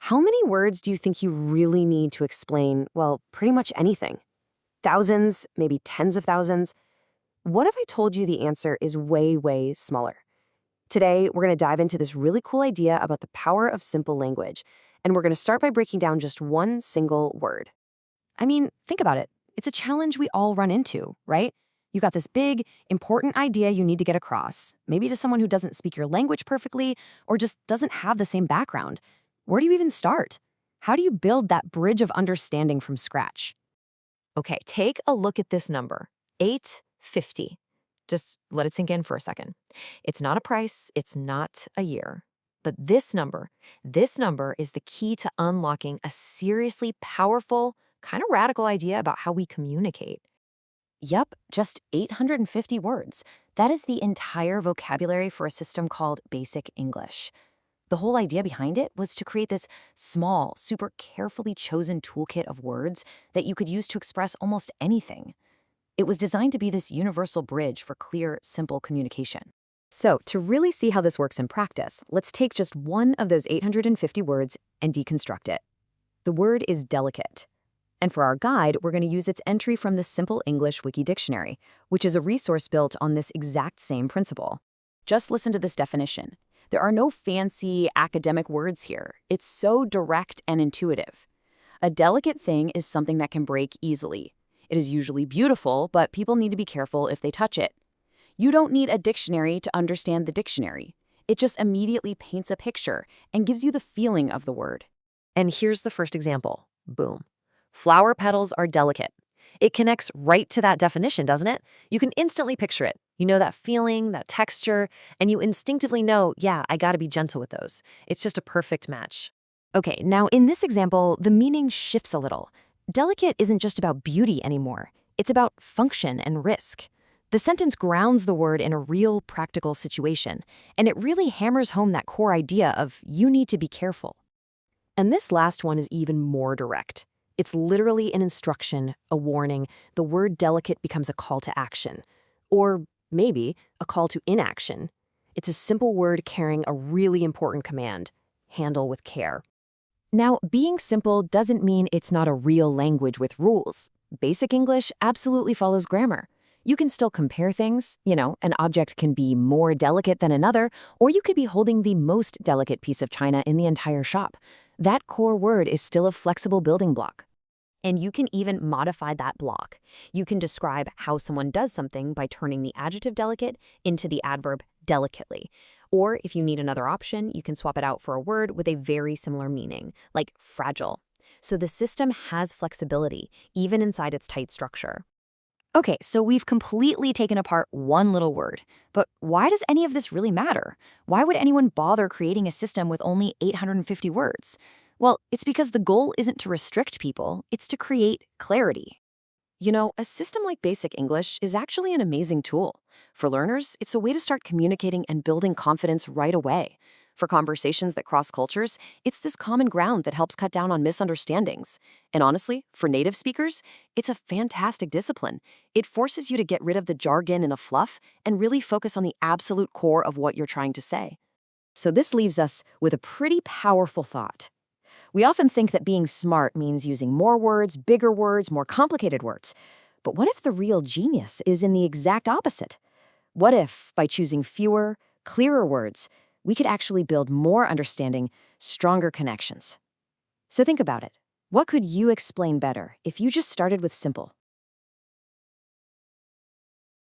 How many words do you think you really need to explain, well, pretty much anything? Thousands, maybe tens of thousands? What if I told you the answer is way, way smaller? Today, we're going to dive into this really cool idea about the power of simple language, and we're going to start by breaking down just one single word. I mean, think about it. It's a challenge we all run into, right? You got this big, important idea you need to get across, maybe to someone who doesn't speak your language perfectly or just doesn't have the same background. Where do you even start? How do you build that bridge of understanding from scratch? Okay, take a look at this number, 850. Just let it sink in for a second. It's not a price, it's not a year. But this number is the key to unlocking a seriously powerful, kind of radical idea about how we communicate. Yup, just 850 words. That is the entire vocabulary for a system called Basic English. The whole idea behind it was to create this small, super carefully chosen toolkit of words that you could use to express almost anything. It was designed to be this universal bridge for clear, simple communication. So, to really see how this works in practice, let's take just one of those 850 words and deconstruct it. The word is delicate. And for our guide, we're going to use its entry from the Simple English Wikidictionary, which is a resource built on this exact same principle. Just listen to this definition. There are no fancy academic words here. It's so direct and intuitive. A delicate thing is something that can break easily. It is usually beautiful, but people need to be careful if they touch it. You don't need a dictionary to understand the dictionary. It just immediately paints a picture and gives you the feeling of the word. And here's the first example. Boom. Flower petals are delicate. It connects right to that definition, doesn't it? You can instantly picture it. You know that feeling, that texture, and you instinctively know, yeah, I gotta be gentle with those. It's just a perfect match. Okay, now in this example, the meaning shifts a little. Delicate isn't just about beauty anymore. It's about function and risk. The sentence grounds the word in a real, practical situation, and it really hammers home that core idea of you need to be careful. And this last one is even more direct. It's literally an instruction, a warning. The word delicate becomes a call to action. Or maybe a call to inaction. It's a simple word carrying a really important command: handle with care. Now, being simple doesn't mean it's not a real language with rules. Basic English absolutely follows grammar. You can still compare things. An object can be more delicate than another, or you could be holding the most delicate piece of china in the entire shop. That core word is still a flexible building block. And you can even modify that block. You can describe how someone does something by turning the adjective delicate into the adverb delicately. Or if you need another option, you can swap it out for a word with a very similar meaning, like fragile. So the system has flexibility, even inside its tight structure. Okay, so we've completely taken apart one little word. But why does any of this really matter? Why would anyone bother creating a system with only 850 words? Well, it's because the goal isn't to restrict people, it's to create clarity. A system like Basic English is actually an amazing tool. For learners, it's a way to start communicating and building confidence right away. For conversations that cross cultures, it's this common ground that helps cut down on misunderstandings. And honestly, for native speakers, it's a fantastic discipline. It forces you to get rid of the jargon and the fluff and really focus on the absolute core of what you're trying to say. So this leaves us with a pretty powerful thought. We often think that being smart means using more words, bigger words, more complicated words. But what if the real genius is in the exact opposite? What if, by choosing fewer, clearer words, we could actually build more understanding, stronger connections? So think about it. What could you explain better if you just started with simple?